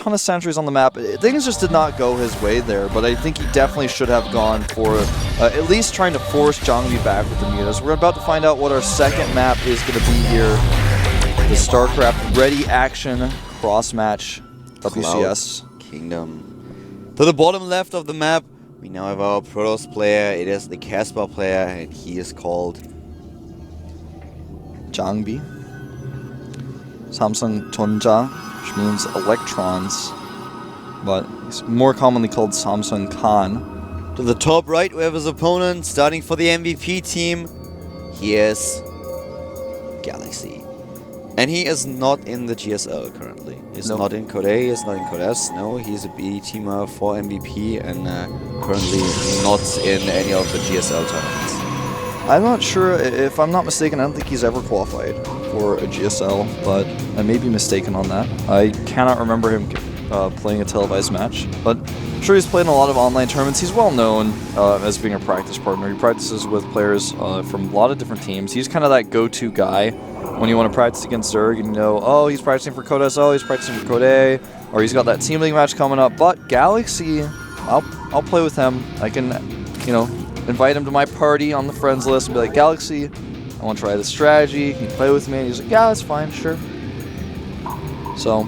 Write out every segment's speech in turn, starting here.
ton of sentries on the map. Things just did not go his way there, but I think he definitely should have gone for at least trying to force Zhangbi back with the mutas. We're about to find out what our second map is going to be here. The StarCraft Ready Action Cross-Match WCS. Cloud Kingdom. To the bottom left of the map, we now have our Protoss player. It is the Casper player, and he is called Zhangbi. Samsung Tonja, which means electrons, but he's more commonly called Samsung Khan. To the top right, we have his opponent, starting for the MVP team. He is Galaxy. And he is not in the GSL currently. He's not in Code A, he's not in Code S. No, he's a BD teamer for MVP and currently not in any of the GSL tournaments. I'm not sure, if I'm not mistaken, I don't think he's ever qualified for a GSL, but I may be mistaken on that. I cannot remember him playing a televised match, but I'm sure he's played in a lot of online tournaments. He's well known as being a practice partner. He practices with players from a lot of different teams. He's kind of that go-to guy when you want to practice against Zerg and you know, oh, he's practicing for Code S, oh, he's practicing for Code A, or he's got that Team League match coming up. But Galaxy, I'll play with him. I can, you know, invite him to my party on the friends list and be like, Galaxy, I want to try this strategy. Can you play with me? And he's like, yeah, that's fine, sure. So,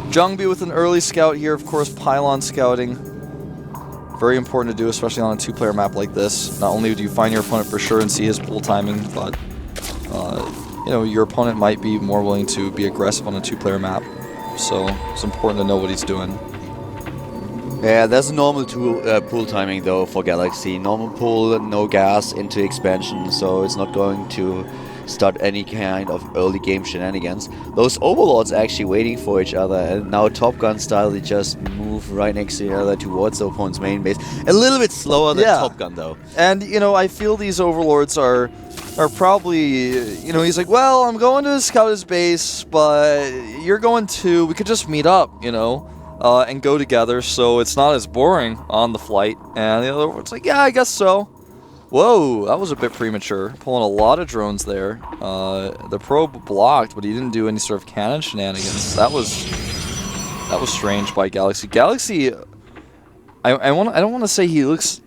Zhangbi with an early scout here, of course, pylon scouting. Very important to do, especially on a two-player map like this. Not only do you find your opponent for sure and see his pull timing, but you know, your opponent might be more willing to be aggressive on a two-player map. So it's important to know what he's doing. Yeah, there's a normal pull timing though for Galaxy. Normal pull, no gas into expansion, so it's not going to start any kind of early game shenanigans. Those overlords are actually waiting for each other, and now Top Gun style, they just move right next to each other towards the opponent's main base. A little bit slower than Top Gun though. And you know, I feel these overlords are probably, you know, he's like, well, I'm going to scout his base, but you're going too. We could just meet up, you know, and go together, so it's not as boring on the flight. And the other one's like, yeah, I guess so. Whoa, that was a bit premature. Pulling a lot of drones there. The probe blocked, but he didn't do any sort of cannon shenanigans. That was strange by Galaxy. Galaxy, I don't want to say he looks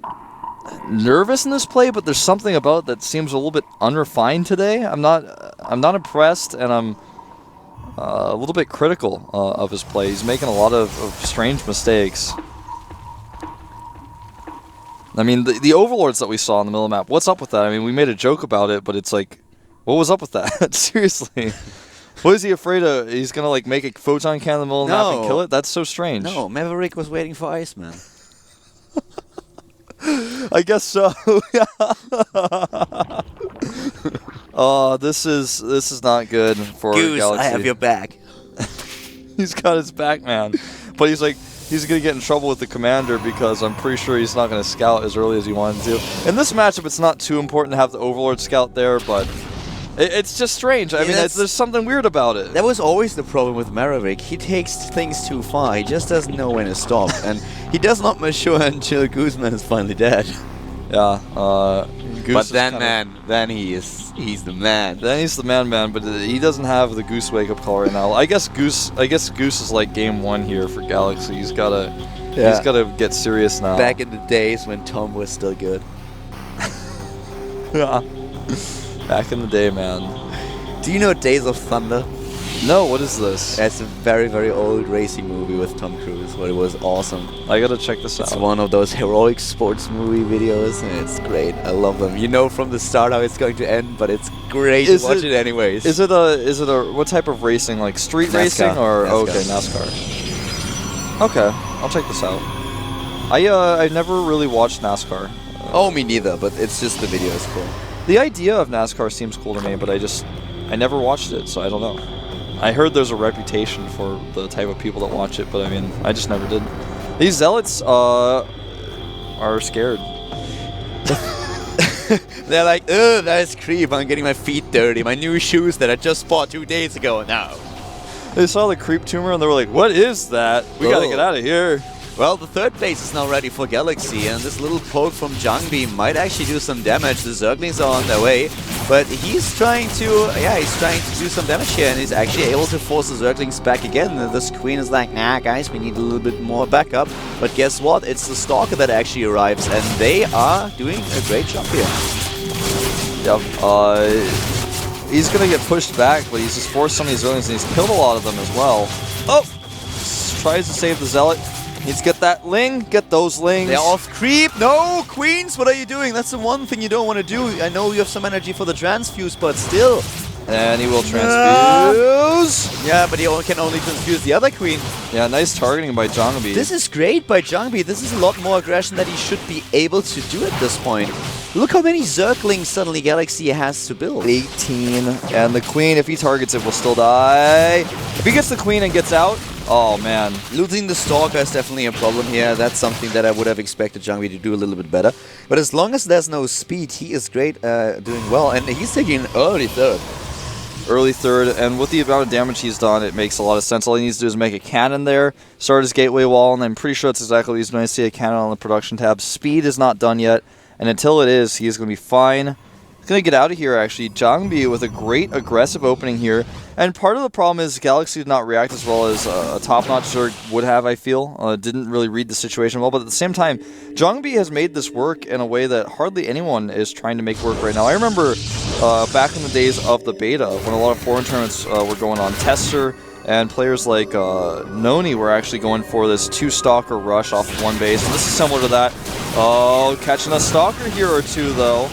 nervous in this play, but there's something about it that seems a little bit unrefined today. I'm not impressed, and I'm a little bit critical of his play. He's making a lot of strange mistakes. I mean, the overlords that we saw in the middle of the map, what's up with that? I mean, we made a joke about it, but it's like, what was up with that? Seriously. What is he afraid of? He's going to like make a photon cannon in the middle of the map and kill it? That's so strange. No, Maverick was waiting for Iceman. I guess so. Oh, this is not good for Goose, Galaxy. I have your back. He's got his back, man. But he's like, he's going to get in trouble with the commander because I'm pretty sure he's not going to scout as early as he wanted to. In this matchup, it's not too important to have the Overlord scout there, but it's just strange. I mean, there's something weird about it. That was always the problem with Maverick. He takes things too far. He just doesn't know when to stop. And he does not mature until Gooseman is finally dead. Yeah. Goose but then, man, then he's the man. Then he's the man, but he doesn't have the Goose wake-up call right now. I guess Goose is like game one here for Galaxy. He's gotta get serious now. Back in the days when Tom was still good. Yeah. Back in the day, man. Do you know Days of Thunder? No, what is this? It's a very, very old racing movie with Tom Cruise, but it was awesome. I gotta check this out. It's one of those heroic sports movie videos, and it's great. I love them. You know from the start how it's going to end, but it's great to watch it anyways. Is it a what type of racing? Like street NASCAR. racing or NASCAR. Oh, okay, NASCAR. Okay, I'll check this out. I never really watched NASCAR. Oh, me neither, but it's just the video is cool. The idea of NASCAR seems cool to me, but I never watched it, so I don't know. I heard there's a reputation for the type of people that watch it, but I mean, I just never did. These zealots are scared. They're like, ugh, that's creep, I'm getting my feet dirty, my new shoes that I just bought 2 days ago now. They saw the creep tumor and they were like, what is that? We gotta get out of here. Well, the third base is now ready for Galaxy, and this little poke from Jungbi might actually do some damage. The Zerglings are on their way, but he's trying to, do some damage here, and he's actually able to force the Zerglings back again. And this Queen is like, nah, guys, we need a little bit more backup. But guess what? It's the Stalker that actually arrives, and they are doing a great job here. Yep. He's gonna get pushed back, but he's just forced some of these Zerglings, and he's killed a lot of them as well. Oh! Tries to save the Zealot. Needs to get that Ling. Get those Lings. They're off creep. No, Queens, what are you doing? That's the one thing you don't want to do. I know you have some energy for the transfuse, but still. And he will transfuse. Yeah, but he can only transfuse the other Queen. Yeah, nice targeting by Jungbi. This is great by Jungbi. This is a lot more aggression that he should be able to do at this point. Look how many Zerglings suddenly Galaxy has to build. 18. And the Queen, if he targets it, will still die. If he gets the Queen and gets out, oh man. Losing the Stalker is definitely a problem here. That's something that I would have expected Jungbi to do a little bit better. But as long as there's no speed, he is great, doing well. And he's taking an early third. Early third, and with the amount of damage he's done, it makes a lot of sense. All he needs to do is make a cannon there, start his gateway wall, and I'm pretty sure that's exactly what he's going to see, a cannon on the production tab. Speed is not done yet, and until it is, he is going to be fine. He's going to get out of here, actually. Jungbi with a great aggressive opening here. And part of the problem is Galaxy did not react as well as a top-notch Zerg would have, I feel. Didn't really read the situation well, but at the same time, Jungbi has made this work in a way that hardly anyone is trying to make work right now. I remember back in the days of the beta, when a lot of foreign tournaments were going on, Tester and players like Noni were actually going for this 2-stalker rush off of one base. And this is similar to that. Oh, catching a stalker here or two, though.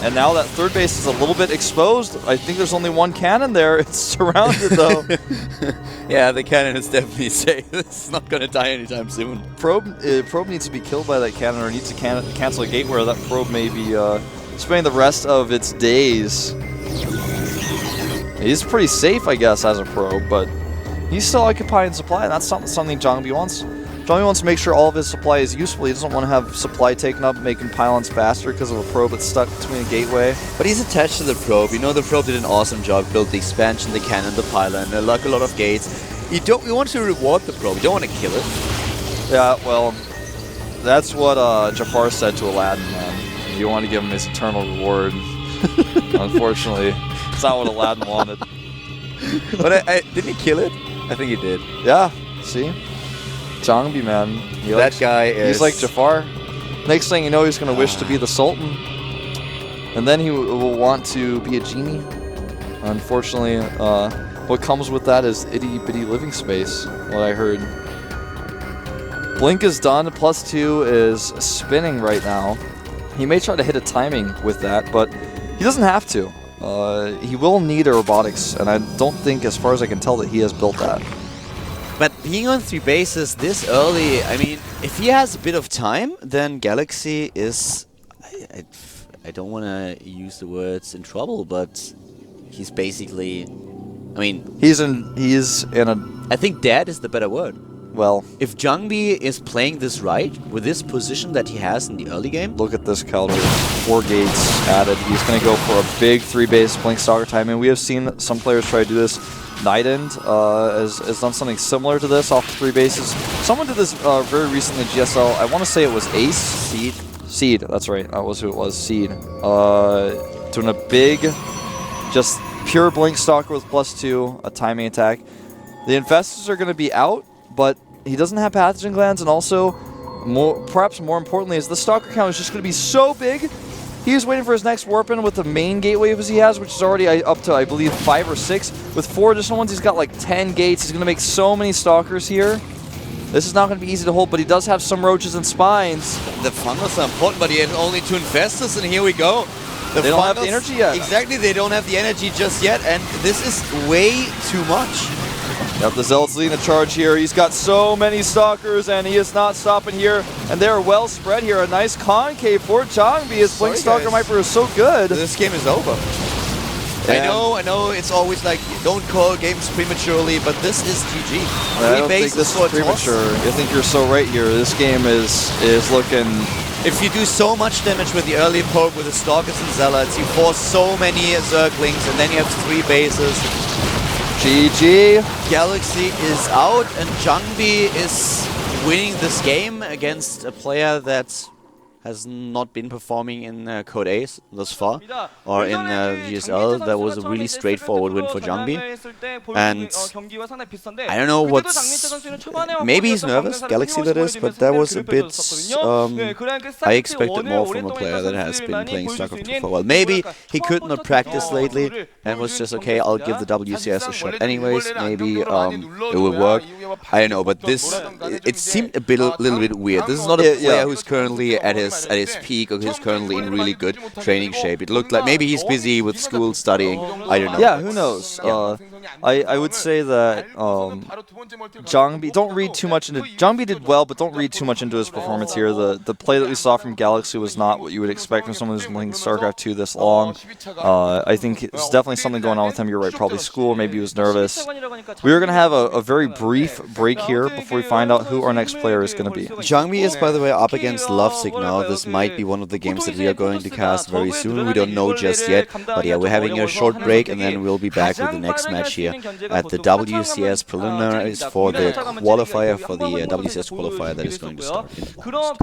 And now that third base is a little bit exposed. I think there's only one cannon there. It's surrounded, though. Yeah, the cannon is definitely safe. It's not going to die anytime soon. Probe needs to be killed by that cannon, or needs to cancel a gate where that probe may be spending the rest of its days. He's pretty safe, I guess, as a probe, but he's still occupying supply, and that's not something Jungbi wants. Jungbi wants to make sure all of his supply is useful. He doesn't want to have supply taken up, making pylons faster because of a probe that's stuck between a gateway. But he's attached to the probe. You know, the probe did an awesome job, built the expansion, the cannon, the pylon, like a lot of gates. You want to reward the probe. You don't want to kill it. Yeah, well, that's what Jafar said to Aladdin, man. You want to give him his eternal reward. Unfortunately, it's not what Aladdin wanted. But didn't he kill it? I think he did. Yeah, see? Jungbi, man. That guy is... He's like Jafar. Next thing you know, he's going to wish to be the Sultan. And then he will want to be a genie. Unfortunately, what comes with that is itty-bitty living space, what I heard. Blink is done. +2 is spinning right now. He may try to hit a timing with that, but he doesn't have to. He will need a robotics, and I don't think, as far as I can tell, that he has built that. But being on 3 bases this early, I mean, if he has a bit of time, then Galaxy is... I don't want to use the words in trouble, but he's basically... I mean... He's in a... I think dead is the better word. Well... If Jungbi is playing this right, with this position that he has in the early game... Look at this counter. 4 gates added. He's going to go for a big 3-base Blink Stalker timing. We have seen some players try to do this. Nightend has done something similar to this off 3 bases. Someone did this very recently in GSL. I want to say it was Ace? Seed, that's right. That was who it was, Seed. Doing a big, just pure Blink Stalker with +2, a timing attack. The Infestors are going to be out, but he doesn't have Pathogen Glands, and also, perhaps more importantly, is the Stalker count is just going to be so big. He's waiting for his next Warpin with the main gate wave as he has, which is already up to, I believe, 5 or 6. With 4 additional ones, he's got like 10 gates. He's going to make so many Stalkers here. This is not going to be easy to hold, but he does have some Roaches and Spines. The Fungus are important, but he has only 2 Infestors, and here we go. They don't have the energy yet. Exactly, they don't have the energy just yet, and this is way too much. Yep, the Zealot's leading the charge here. He's got so many Stalkers, and he is not stopping here. And they're well spread here. A nice concave for Jungbi. His Blink Stalker Viper is so good. This game is over. I know, it's always like, don't call games prematurely, but this is GG. I don't think this is premature. I think you're so right here. This game is looking... If you do so much damage with the early poke with the Stalkers and Zealots, you force so many Zerglings, and then you have 3 bases. GG. Galaxy is out, and Jungbi is winning this game against a player that has not been performing in Code Ace thus far, or in GSL. That was a really straightforward win for Jangbi. And I don't know what's... Maybe he's nervous, Galaxy that is, but that was a bit... I expected more from a player that has been playing StarCraft 2 for a while. Maybe he could not practice lately and was just, okay, I'll give the WCS a shot anyways. Maybe it will work. I don't know, but this... It seemed a little bit weird. This is not a player who's currently at his peak, or who's currently in really good training shape. It looked like maybe he's busy with school studying. I don't know. Yeah, who knows? I would say that Jangbi, don't read too much into... Jangbi did well, but don't read too much into his performance here. The play that we saw from Galaxy was not what you would expect from someone who's been playing StarCraft 2 this long. I think it's definitely something going on with him. You're right, probably school, maybe he was nervous. We are going to have a very brief break here before we find out who our next player is going to be. Jangbi is, by the way, up against Lovesick now. This might be one of the games that we are going to cast very soon. We don't know just yet, but yeah, we're having a short break and then we'll be back with the next match here at the WCS preliminaries for the qualifier, for the WCS qualifier that is going to start in August.